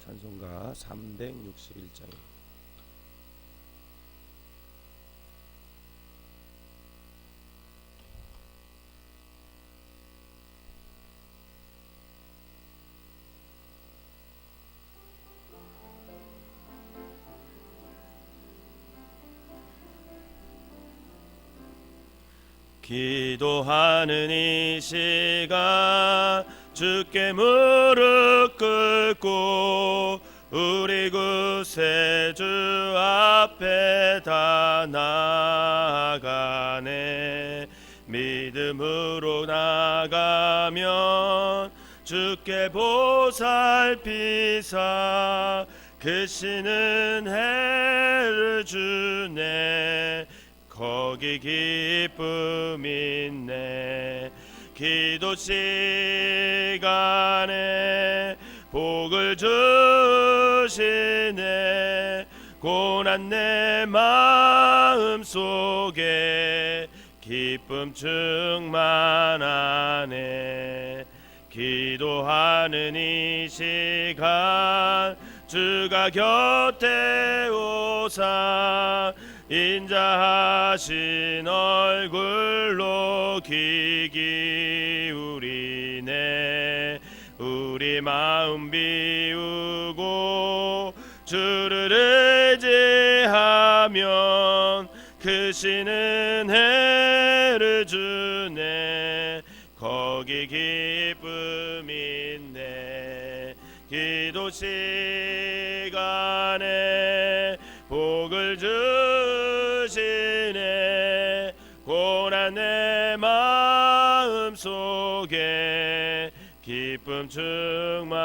찬송가 361장. 기도하는 이 시간 주께 무릎 꿇고 우리 구세주 앞에 다 나아가네. 믿음으로 나가면 주께 보살피사 크시는 해를 주네. 거기 기쁨 있네. 기도 시간에 복을 주시네. 고난 내 마음 속에 기쁨 충만하네. 기도하는 이 시간 주가 곁에 오사 인자하신 얼굴로 귀 기울이네. 우리 마음 비우고 주를 의지하면 크시는 해를 주네. 거기 기쁨 있네. 기도 시간에 복을 주시네. 고난 내 마음 속에 기쁨 충만하네.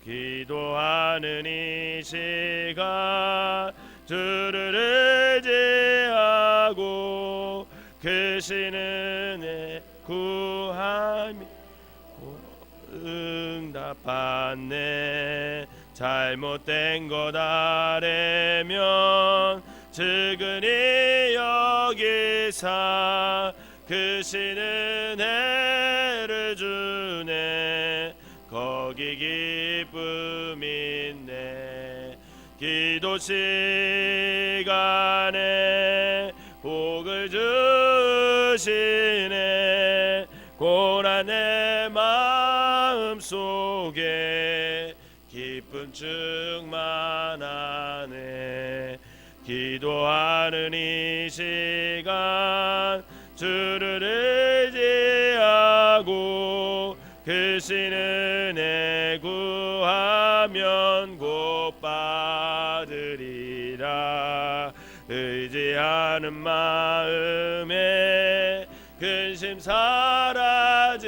기도하는 이 시간 주를 의지하고 크시는 애 구함이 응답받네. 잘못된 것 아래면 측은히 여기사 크시는 해를 주네. 거기 기쁨 있네. 기도 시간에 복을 주시네. 고난 내 마음 속에 기쁨 충만하네. 기도하는 이 시간 주를 의지하고 크시는 애 구하면 곧 받으리라. 의지하는 마음에 근심 사라지고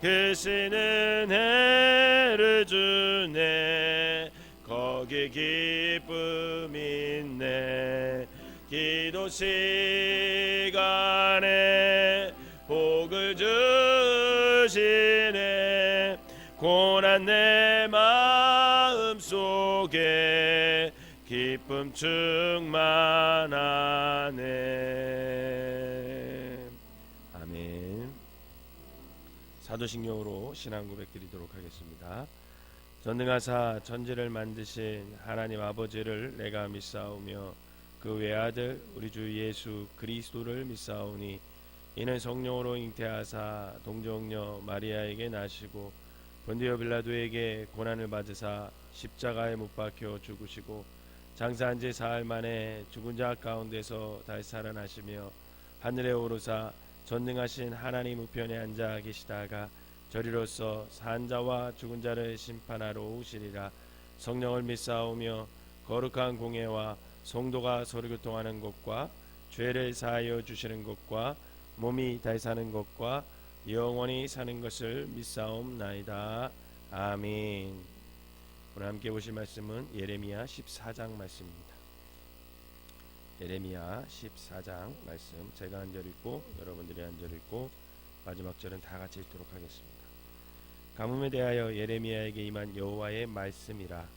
크시는 해를 주네. 거기 기쁨 있네. 기도 시간에 복을 주시네. 고난 내 마음 속에 기쁨 충만하네. 아멘. 사도신경으로 신앙 고백 드리도록 하겠습니다. 전능하사 천지를 만드신 하나님 아버지를 내가 믿사오며 그 외아들 우리 주 예수 그리스도를 믿사오니 이는 성령으로 잉태하사 동정녀 마리아에게 나시고 본디오 빌라도에게 고난을 받으사 십자가에 못 박혀 죽으시고 장사한 지 사흘 만에 죽은 자 가운데서 다시 살아나시며 하늘에 오르사 전능하신 하나님 우편에 앉아 계시다가 저리로서 산 자와 죽은 자를 심판하러 오시리라. 성령을 믿사오며 거룩한 공예와 성도가 서로 교통하는 것과 죄를 사하여 주시는 것과 몸이 다시 사는 것과 영원히 사는 것을 믿사옵나이다. 아멘. 오늘 함께 보실 말씀은 예레미야 14장 말씀입니다. 예레미야 14장 말씀 제가 한 절 읽고 여러분들이 한 절 읽고 마지막 절은 다 같이 읽도록 하겠습니다. 가뭄에 대하여 예레미야에게 임한 여호와의 말씀이라.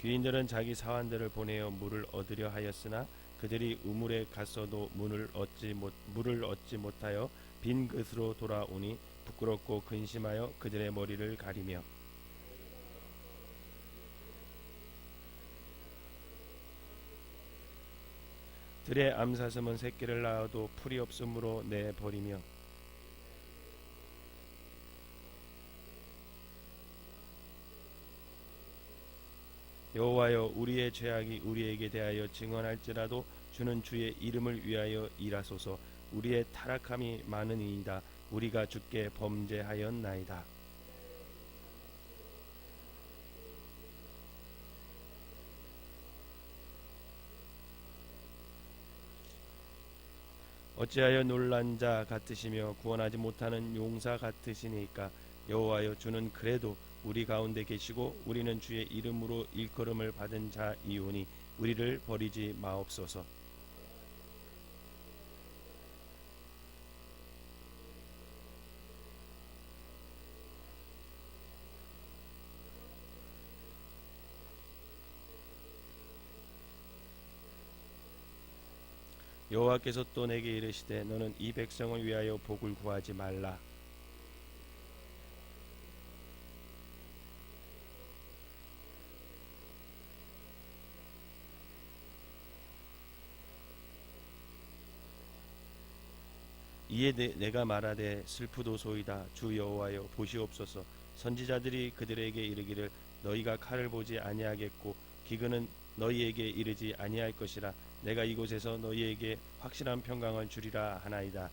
귀인들은 자기 사환들을 보내어 물을 얻으려 하였으나 그들이 우물에 갔어도 물을 얻지 못하여 빈 그릇으로 돌아오니 부끄럽고 근심하여 그들의 머리를 가리며 들의 암사슴은 새끼를 낳아도 풀이 없으므로 내버리며 여호와여 우리의 죄악이 우리에게 대하여 증언할지라도 주는 주의 이름을 위하여 일하소서. 우리의 타락함이 많으니이다. 우리가 주께 범죄하였나이다. 어찌하여 놀란 자 같으시며 구원하지 못하는 용사 같으시니까. 여호와여 주는 그래도 우리 가운데 계시고 우리는 주의 이름으로 일컬음을 받은 자이오니 우리를 버리지 마옵소서. 여호와께서 또 내게 이르시되 너는 이 백성을 위하여 복을 구하지 말라. 이에 내가 말하되 슬프도소이다. 주 여호와여 보시옵소서. 선지자들이 그들에게 이르기를 너희가 칼을 보지 아니하겠고 기근은 너희에게 이르지 아니할 것이라. 내가 이곳에서 너희에게 확실한 평강을 주리라 하나이다.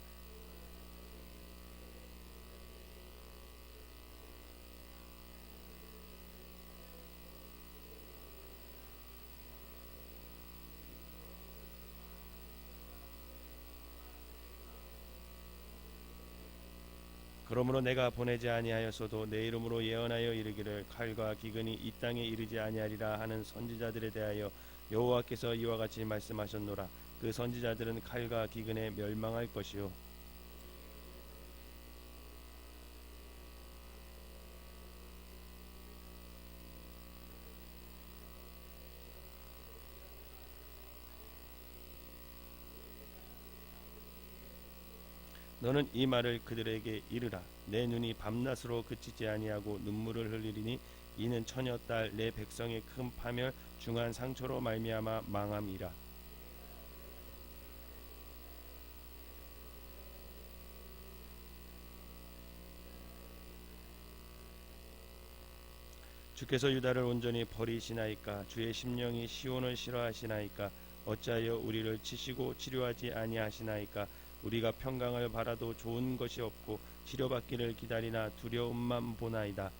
그러므로 내가 보내지 아니하였어도 내 이름으로 예언하여 이르기를 칼과 기근이 이 땅에 이르지 아니하리라 하는 선지자들에 대하여 여호와께서 이와 같이 말씀하셨노라. 그 선지자들은 칼과 기근에 멸망할 것이요 너는 이 말을 그들에게 이르라. 내 눈이 밤낮으로 그치지 아니하고 눈물을 흘리리니 이는 처녀 딸 내 백성의 큰 파멸 중한 상처로 말미암아 망함이라. 주께서 유다를 온전히 버리시나이까. 주의 심령이 시온을 싫어하시나이까. 어찌하여 우리를 치시고 치료하지 아니하시나이까. 우리가 평강을 바라도 좋은 것이 없고 치료받기를 기다리나 두려움만 보나이다.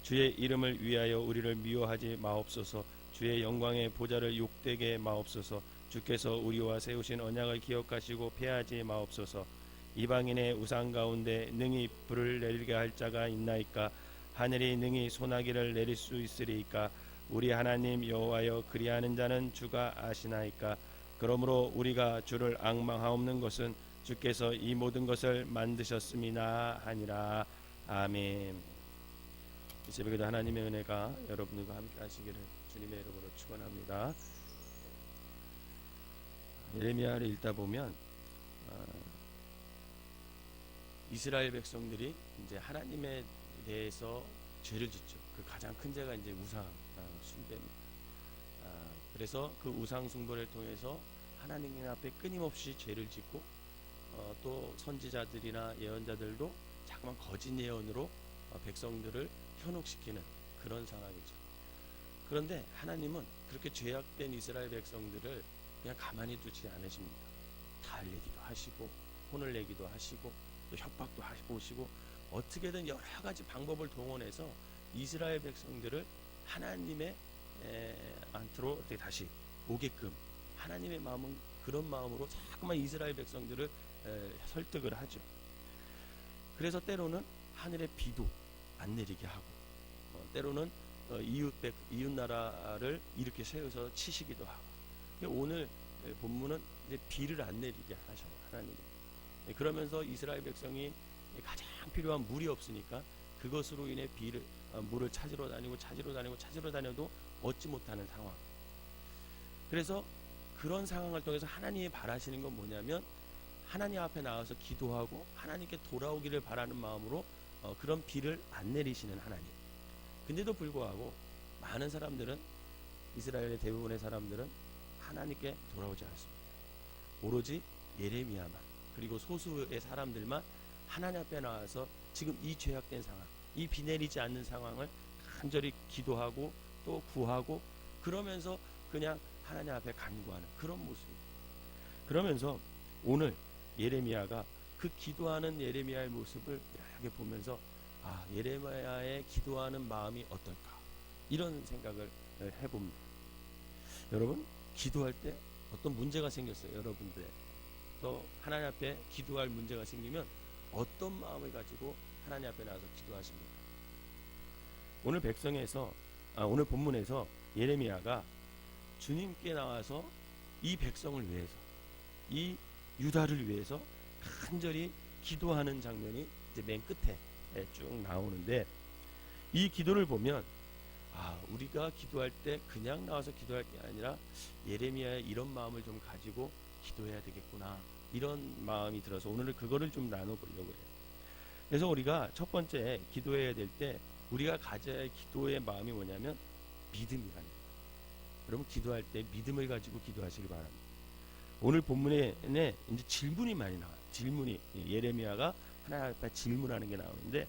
주의 이름을 위하여 우리를 미워하지 마옵소서. 주의 영광의 보좌를 욕되게 마옵소서. 주께서 우리와 세우신 언약을 기억하시고 패하지 마옵소서. 이방인의 우상 가운데 능히 불을 내리게 할 자가 있나이까. 하늘이 능히 소나기를 내릴 수 있으리이까. 우리 하나님 여호와여 그리하는 자는 주가 아시나이까. 그러므로 우리가 주를 앙망하옵는 것은 주께서 이 모든 것을 만드셨음이나 하니라. 아멘. 이 새벽에도 하나님의 은혜가 여러분들과 함께 하시기를 주님의 이름으로 축원합니다. 예레미야를 읽다 보면 이스라엘 백성들이 이제 하나님에 대해서 죄를 짓죠. 그 가장 큰 죄가 이제 우상 숭배입니다. 그래서 그 우상 숭배를 통해서 하나님 앞에 끊임없이 죄를 짓고 또 선지자들이나 예언자들도 자꾸만 거짓 예언으로 백성들을 현혹시키는 그런 상황이죠. 그런데 하나님은 그렇게 죄악된 이스라엘 백성들을 그냥 가만히 두지 않으십니다. 달리기도 하시고 혼을 내기도 하시고 또 협박도 하시고 어떻게든 여러 가지 방법을 동원해서 이스라엘 백성들을 하나님의 안으로 다시 오게끔 하나님의 마음은 그런 마음으로 자꾸만 이스라엘 백성들을 설득을 하죠. 그래서 때로는 하늘의 비도 안 내리게 하고 때로는 이웃 나라를 이렇게 세워서 치시기도 하고. 오늘 본문은 이제 비를 안 내리게 하셔요, 하나님. 그러면서 이스라엘 백성이 가장 필요한 물이 없으니까 그것으로 인해 물을 찾으러 다녀도 얻지 못하는 상황. 그래서 그런 상황을 통해서 하나님이 바라시는 건 뭐냐면 하나님 앞에 나와서 기도하고 하나님께 돌아오기를 바라는 마음으로 그런 비를 안 내리시는 하나님. 근데도 불구하고 많은 사람들은, 이스라엘의 대부분의 사람들은 하나님께 돌아오지 않습니다. 오로지 예레미야만, 그리고 소수의 사람들만 하나님 앞에 나와서 지금 이 죄악된 상황, 이 비 내리지 않는 상황을 간절히 기도하고 또 구하고 그러면서 그냥 하나님 앞에 간구하는 그런 모습입니다. 그러면서 오늘 예레미야가 그 기도하는 예레미야의 모습을 이렇게 보면서 예레미야의 기도하는 마음이 어떨까, 이런 생각을 해봅니다. 여러분, 기도할 때 어떤 문제가 생겼어요. 여러분들 또 하나님 앞에 기도할 문제가 생기면 어떤 마음을 가지고 하나님 앞에 나와서 기도하십니까? 오늘 본문에서 예레미야가 주님께 나와서 이 백성을 위해서, 이 유다를 위해서 간절히 기도하는 장면이 이제 맨 끝에 쭉 나오는데, 이 기도를 보면 우리가 기도할 때 그냥 나와서 기도할 게 아니라 예레미야의 이런 마음을 좀 가지고 기도해야 되겠구나, 이런 마음이 들어서 오늘은 그거를 좀 나눠보려고 해요. 그래서 우리가 첫 번째 기도해야 될 때 우리가 가져야 할 기도의 마음이 뭐냐면 믿음이라는 거예요. 여러분, 기도할 때 믿음을 가지고 기도하시기 바랍니다. 오늘 본문에 이제 질문이 많이 나와요. 질문이, 예레미야가 하나님 앞에 질문하는 게 나오는데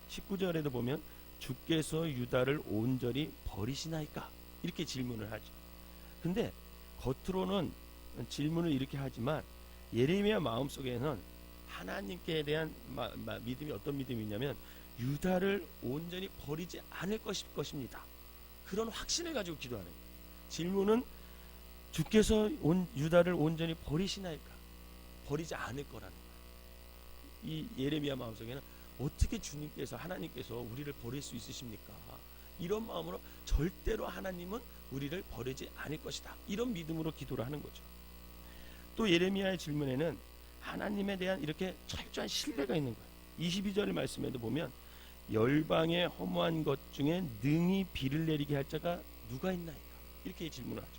19절에도 보면 주께서 유다를 온전히 버리시나이까, 이렇게 질문을 하죠. 근데 겉으로는 질문을 이렇게 하지만 예레미야 마음속에는 하나님께 대한 믿음이 어떤 믿음이냐면 유다를 온전히 버리지 않을 것입니다. 그런 확신을 가지고 기도하는 거예요. 질문은 주께서 유다를 온전히 버리시나이까, 버리지 않을 거라는 거예요. 이 예레미야 마음속에는 어떻게 주님께서, 하나님께서 우리를 버릴 수 있으십니까? 이런 마음으로 절대로 하나님은 우리를 버리지 않을 것이다, 이런 믿음으로 기도를 하는 거죠. 또 예레미야의 질문에는 하나님에 대한 이렇게 철저한 신뢰가 있는 거예요. 22절 말씀에도 보면 열방의 허무한 것 중에 능히 비를 내리게 할 자가 누가 있나이까, 이렇게 질문을 하죠.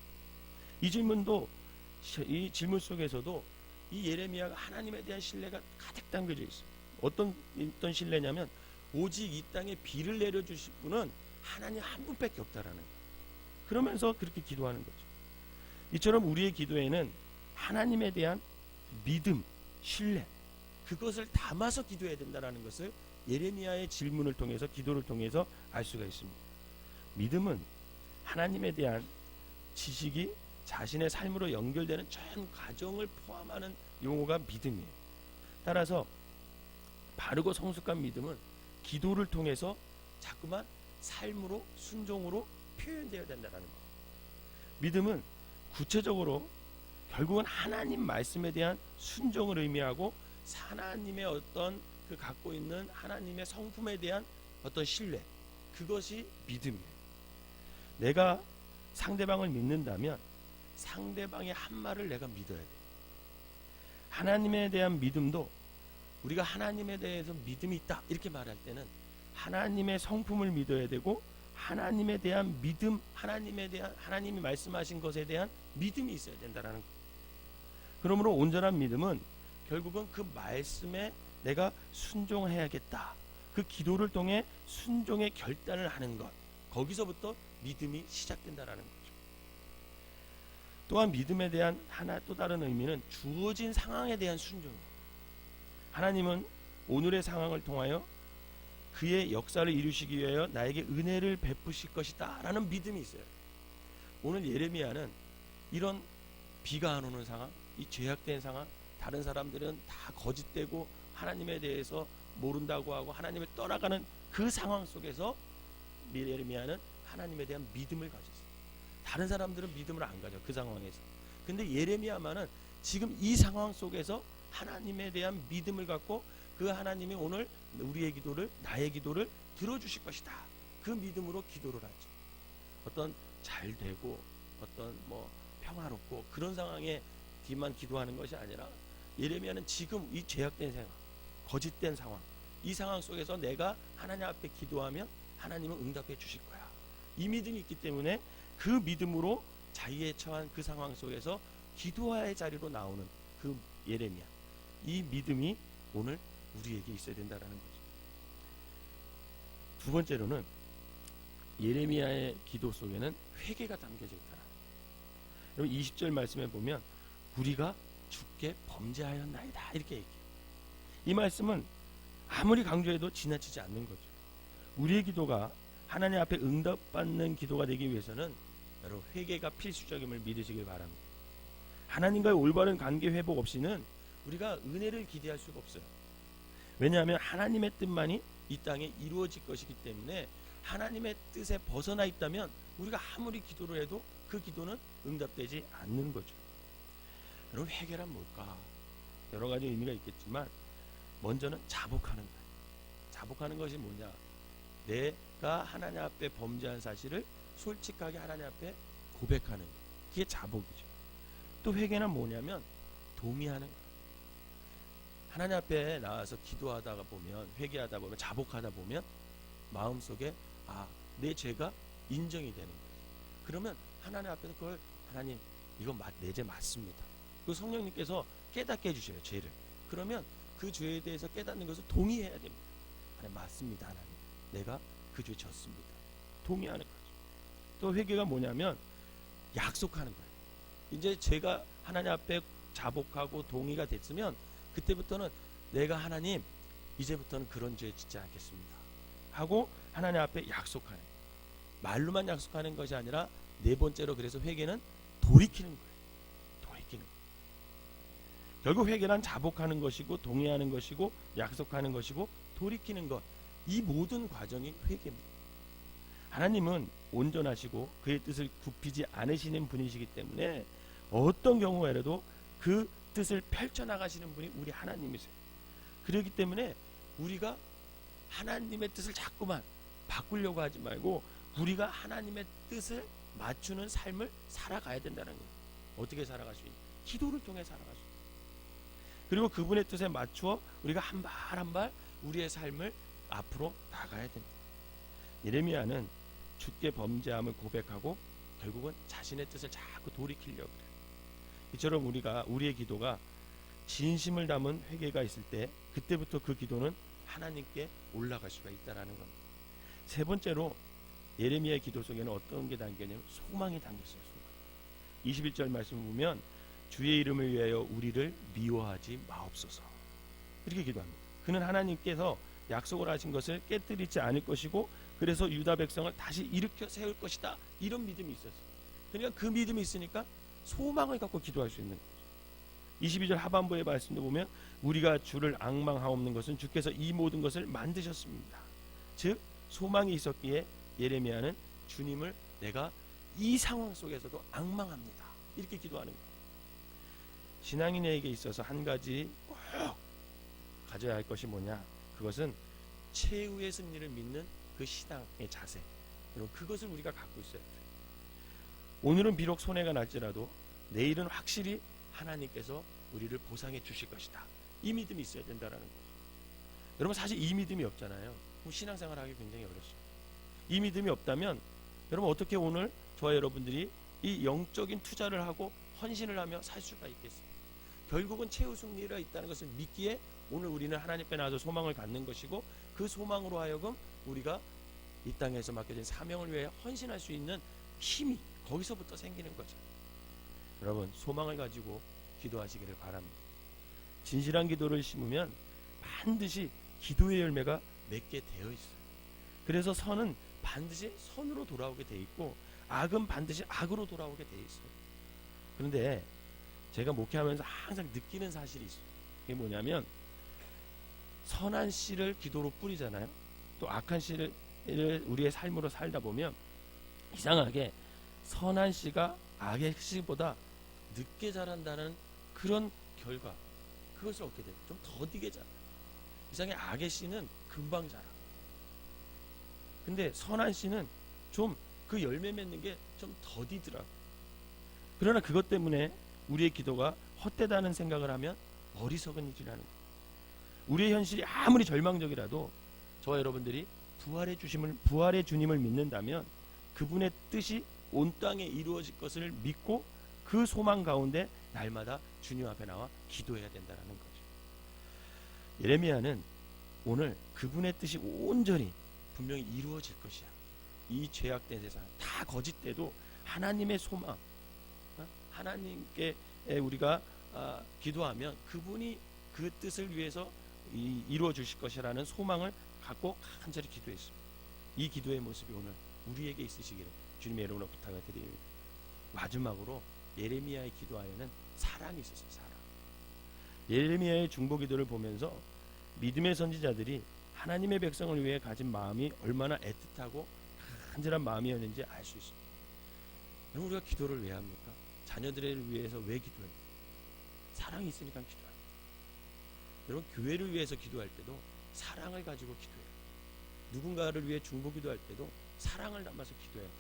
이 질문 속에서도 이 예레미야가 하나님에 대한 신뢰가 가득 담겨져 있어요. 어떤 신뢰냐면 오직 이 땅에 비를 내려주실 분은 하나님 한 분밖에 없다라는 거예요. 그러면서 그렇게 기도하는 거죠. 이처럼 우리의 기도에는 하나님에 대한 믿음, 신뢰, 그것을 담아서 기도해야 된다는 것을 예레미야의 질문을 통해서, 기도를 통해서 알 수가 있습니다. 믿음은 하나님에 대한 지식이 자신의 삶으로 연결되는 전 과정을 포함하는 용어가 믿음이에요. 따라서 바르고 성숙한 믿음은 기도를 통해서 자꾸만 삶으로, 순종으로 표현되어야 된다는 것. 믿음은 구체적으로 결국은 하나님 말씀에 대한 순종을 의미하고 하나님의 어떤 그 갖고 있는 하나님의 성품에 대한 어떤 신뢰, 그것이 믿음이에요. 내가 상대방을 믿는다면 상대방의 한 말을 내가 믿어야 돼. 하나님에 대한 믿음도 우리가 하나님에 대해서 믿음이 있다 이렇게 말할 때는 하나님의 성품을 믿어야 되고 하나님에 대한 믿음, 하나님이 말씀하신 것에 대한 믿음이 있어야 된다라는 거예요. 그러므로 온전한 믿음은 결국은 그 말씀에 내가 순종해야겠다, 그 기도를 통해 순종의 결단을 하는 것, 거기서부터 믿음이 시작된다라는 거죠. 또한 믿음에 대한 또 다른 의미는 주어진 상황에 대한 순종이에요. 하나님은 오늘의 상황을 통하여 그의 역사를 이루시기 위하여 나에게 은혜를 베푸실 것이다 라는 믿음이 있어요. 오늘 예레미야는 이런 비가 안 오는 상황, 이 죄악된 상황, 다른 사람들은 다 거짓되고 하나님에 대해서 모른다고 하고 하나님을 떠나가는 그 상황 속에서 예레미야는 하나님에 대한 믿음을 가졌어요. 다른 사람들은 믿음을 안 가져, 그 상황에서. 근데 예레미야만은 지금 이 상황 속에서 하나님에 대한 믿음을 갖고 그 하나님이 오늘 우리의 기도를, 나의 기도를 들어주실 것이다, 그 믿음으로 기도를 하죠. 어떤 잘 되고 어떤 평화롭고 그런 상황에 뒤만 기도하는 것이 아니라 예레미야는 지금 이 죄악된 상황, 거짓된 상황, 이 상황 속에서 내가 하나님 앞에 기도하면 하나님은 응답해 주실 거야. 이 믿음이 있기 때문에 그 믿음으로 자기의 처한 그 상황 속에서 기도의 자리로 나오는 그 예레미야, 이 믿음이 오늘 우리에게 있어야 된다라는 거죠. 두 번째로는 예레미야의 기도 속에는 회개가 담겨져 있다. 여러분 20절 말씀에 보면 우리가 주께 범죄하였나이다 이렇게 얘기해요. 이 말씀은 아무리 강조해도 지나치지 않는 거죠. 우리의 기도가 하나님 앞에 응답받는 기도가 되기 위해서는 여러분 회개가 필수적임을 믿으시길 바랍니다. 하나님과의 올바른 관계 회복 없이는 우리가 은혜를 기대할 수가 없어요. 왜냐하면 하나님의 뜻만이 이 땅에 이루어질 것이기 때문에 하나님의 뜻에 벗어나 있다면 우리가 아무리 기도를 해도 그 기도는 응답되지 않는 거죠. 여러분 회개란 뭘까? 여러 가지 의미가 있겠지만 먼저는 자복하는 거예요. 자복하는 것이 뭐냐? 내가 하나님 앞에 범죄한 사실을 솔직하게 하나님 앞에 고백하는 것. 그게 자복이죠. 또 회개는 뭐냐면 동의하는 거예요. 하나님 앞에 나와서 기도하다가 보면, 회개하다 보면, 자복하다 보면 마음속에 내 죄가 인정이 되는 거예요. 그러면 하나님 앞에서 그걸 하나님 이거 내 죄 맞습니다. 그 성령님께서 깨닫게 해주셔요. 죄를. 그러면 그 죄에 대해서 깨닫는 것을 동의해야 됩니다. 하나님 맞습니다. 하나님 내가 그 죄 졌습니다. 동의하는 거죠. 또 회개가 뭐냐면 약속하는 거예요. 이제 제가 하나님 앞에 자복하고 동의가 됐으면 그때부터는 내가 하나님 이제부터는 그런 죄 짓지 않겠습니다 하고 하나님 앞에 약속하는 거예요. 말로만 약속하는 것이 아니라 네 번째로 그래서 회개는 돌이키는 거예요. 돌이키는 거예요. 결국 회개란 자복하는 것이고 동의하는 것이고 약속하는 것이고 돌이키는 것, 이 모든 과정이 회개입니다. 하나님은 온전하시고 그의 뜻을 굽히지 않으시는 분이시기 때문에 어떤 경우에라도 그 뜻을 펼쳐나가시는 분이 우리 하나님이세요. 그렇기 때문에 우리가 하나님의 뜻을 자꾸만 바꾸려고 하지 말고 우리가 하나님의 뜻을 맞추는 삶을 살아가야 된다는 거예요. 어떻게 살아갈 수 있냐? 기도를 통해 살아갈 수 있어요. 그리고 그분의 뜻에 맞추어 우리가 한 발 한 발 우리의 삶을 앞으로 나가야 됩니다. 예레미야는 주께 범죄함을 고백하고 결국은 자신의 뜻을 자꾸 돌이키려고 해요. 이처럼 우리의 기도가 진심을 담은 회개가 있을 때 그때부터 그 기도는 하나님께 올라갈 수가 있다는 겁니다. 세 번째로 예레미야의 기도 속에는 어떤 게 담겨냐면 소망이 담겼어요. 소망. 21절 말씀을 보면 주의 이름을 위하여 우리를 미워하지 마옵소서 이렇게 기도합니다. 그는 하나님께서 약속을 하신 것을 깨뜨리지 않을 것이고 그래서 유다 백성을 다시 일으켜 세울 것이다 이런 믿음이 있었어요. 그러니까 그 믿음이 있으니까 소망을 갖고 기도할 수 있는 거죠. 22절 하반부의 말씀도 보면 우리가 주를 앙망하옵는 것은 주께서 이 모든 것을 만드셨습니다. 즉 소망이 있었기에 예레미야는 주님을 내가 이 상황 속에서도 앙망합니다 이렇게 기도하는 거예요. 신앙인에게 있어서 한 가지 꼭 가져야 할 것이 뭐냐? 그것은 최후의 승리를 믿는 그 신앙의 자세. 여러분 그것을 우리가 갖고 있어야 돼요. 오늘은 비록 손해가 날지라도 내일은 확실히 하나님께서 우리를 보상해 주실 것이다. 이 믿음이 있어야 된다는 거죠. 여러분 사실 이 믿음이 없잖아요. 그럼 신앙생활 하기 굉장히 어렵습니다. 이 믿음이 없다면 여러분 어떻게 오늘 저와 여러분들이 이 영적인 투자를 하고 헌신을 하며 살 수가 있겠습니까? 결국은 최후 승리가 있다는 것을 믿기에 오늘 우리는 하나님 앞에 나와서 소망을 갖는 것이고 그 소망으로 하여금 우리가 이 땅에서 맡겨진 사명을 위해 헌신할 수 있는 힘이 거기서부터 생기는 거죠. 여러분 소망을 가지고 기도하시기를 바랍니다. 진실한 기도를 심으면 반드시 기도의 열매가 맺게 되어 있어요. 그래서 선은 반드시 선으로 돌아오게 돼 있고 악은 반드시 악으로 돌아오게 돼 있어요. 그런데 제가 목회하면서 항상 느끼는 사실이 있어요. 그게 뭐냐면 선한 씨를 기도로 뿌리잖아요. 또 악한 씨를 우리의 삶으로 살다 보면 이상하게 선한 씨가 악의 씨보다 늦게 자란다는 그런 결과, 그것을 얻게 돼요. 좀 더디게 자라요. 이상하게 악의 씨는 금방 자라. 근데 선한 씨는 좀 그 열매 맺는 게 좀 더디더라고요. 그러나 그것 때문에 우리의 기도가 헛되다는 생각을 하면 어리석은 일이라는 거예요. 우리의 현실이 아무리 절망적이라도 저와 여러분들이 부활의 주님을 믿는다면 그분의 뜻이 온 땅에 이루어질 것을 믿고 그 소망 가운데 날마다 주님 앞에 나와 기도해야 된다는 거죠. 예레미야는 오늘 그분의 뜻이 온전히 분명히 이루어질 것이야. 이 죄악된 세상 다 거짓돼도 하나님의 소망, 하나님께 우리가 기도하면 그분이 그 뜻을 위해서 이루어 주실 것이라는 소망을 갖고 간절히 기도했습니다. 이 기도의 모습이 오늘 우리에게 있으시기를 주님의 이름으로 부탁을 드립니다. 마지막으로 예레미야의 기도 안에는 사랑이 있었어요. 사랑. 예레미야의 중보 기도를 보면서 믿음의 선지자들이 하나님의 백성을 위해 가진 마음이 얼마나 애틋하고 간절한 마음이었는지 알 수 있습니다. 여러분, 우리가 기도를 왜 합니까? 자녀들을 위해서 왜 기도해요? 사랑이 있으니까 기도합니다. 여러분, 교회를 위해서 기도할 때도 사랑을 가지고 기도해요. 누군가를 위해 중보 기도할 때도 사랑을 담아서 기도해요.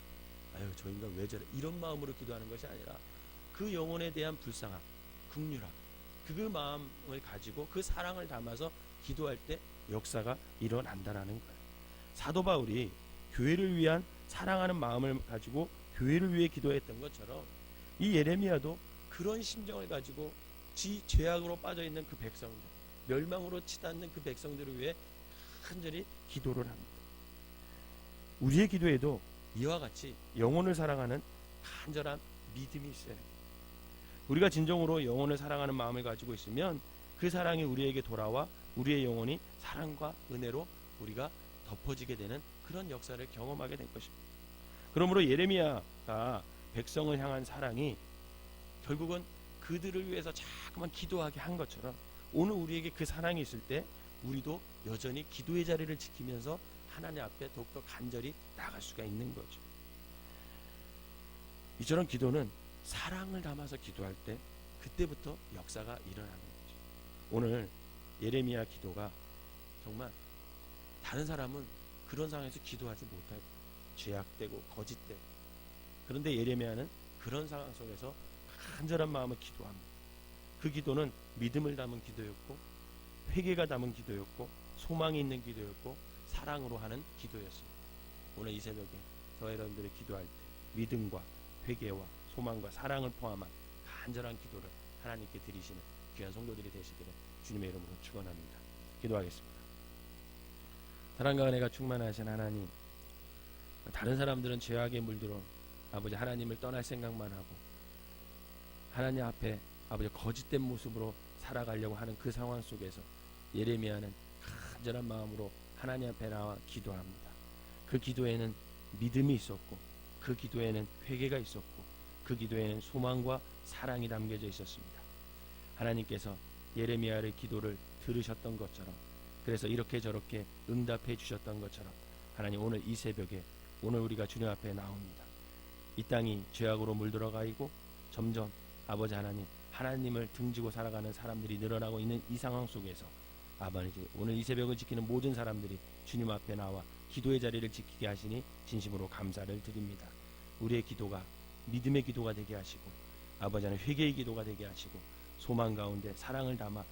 아유, 저 인간 왜 저래? 이런 마음으로 기도하는 것이 아니라 그 영혼에 대한 불쌍함, 긍휼함, 그 마음을 가지고 그 사랑을 담아서 기도할 때 역사가 일어난다라는 거예요. 사도 바울이 교회를 위한 사랑하는 마음을 가지고 교회를 위해 기도했던 것처럼 이 예레미야도 그런 심정을 가지고 죄악으로 빠져있는 그 백성들, 멸망으로 치닫는 그 백성들을 위해 간절히 기도를 합니다. 우리의 기도에도 이와 같이 영혼을 사랑하는 간절한 믿음이 있어야 합니다. 우리가 진정으로 영혼을 사랑하는 마음을 가지고 있으면 그 사랑이 우리에게 돌아와 우리의 영혼이 사랑과 은혜로 우리가 덮어지게 되는 그런 역사를 경험하게 될 것입니다. 그러므로 예레미야가 백성을 향한 사랑이 결국은 그들을 위해서 자꾸만 기도하게 한 것처럼 오늘 우리에게 그 사랑이 있을 때 우리도 여전히 기도의 자리를 지키면서 하나님 앞에 더욱더 간절히 나갈 수가 있는 거죠. 이처럼 기도는 사랑을 담아서 기도할 때 그때부터 역사가 일어나는 거죠. 오늘 예레미야 기도가 정말 다른 사람은 그런 상황에서 기도하지 못할 거예요. 죄악되고 거짓되고. 그런데 예레미야는 그런 상황 속에서 간절한 마음을 기도합니다. 그 기도는 믿음을 담은 기도였고 회개가 담은 기도였고 소망이 있는 기도였고 사랑으로 하는 기도였습니다. 오늘 이 새벽에 저와 여러분들이 기도할 때 믿음과 회개와 소망과 사랑을 포함한 간절한 기도를 하나님께 드리시는 귀한 성도들이 되시기를 주님의 이름으로 축원합니다. 기도하겠습니다. 사랑과 은혜가 충만하신 하나님, 다른 사람들은 죄악에 물들어 아버지 하나님을 떠날 생각만 하고 하나님 앞에 아버지 거짓된 모습으로 살아가려고 하는 그 상황 속에서 예레미야는 간절한 마음으로 하나님 앞에 나와 기도합니다. 그 기도에는 믿음이 있었고 그 기도에는 회개가 있었고 그 기도에는 소망과 사랑이 담겨져 있었습니다. 하나님께서 예레미야의 기도를 들으셨던 것처럼 그래서 이렇게 저렇게 응답해 주셨던 것처럼 하나님 오늘 이 새벽에 오늘 우리가 주님 앞에 나옵니다. 이 땅이 죄악으로 물들어가 있고 점점 아버지 하나님 하나님을 등지고 살아가는 사람들이 늘어나고 있는 이 상황 속에서 아버지 오늘 이 새벽을 지키는 모든 사람들이 주님 앞에 나와 기도의 자리를 지키게 하시니 진심으로 감사를 드립니다. 우리의 기도가 믿음의 기도가 되게 하시고 아버지 하나님 회개의 기도가 되게 하시고 소망 가운데 사랑을 담아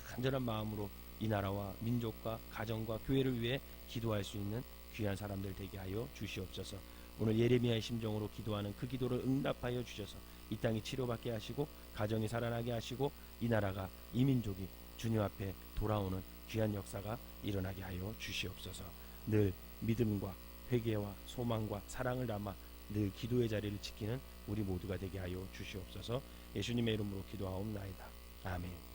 간절한 마음으로 이 나라와 민족과 가정과 교회를 위해 기도할 수 있는 귀한 사람들 되게 하여 주시옵소서. 오늘 예레미야의 심정으로 기도하는 그 기도를 응답하여 주셔서 이 땅이 치료받게 하시고 가정이 살아나게 하시고 이 나라가 이 민족이 주님 앞에 돌아오는 귀한 역사가 일어나게 하여 주시옵소서. 늘 믿음과 회개와 소망과 사랑을 담아 늘 기도의 자리를 지키는 우리 모두가 되게 하여 주시옵소서. 예수님의 이름으로 기도하옵나이다. 아멘.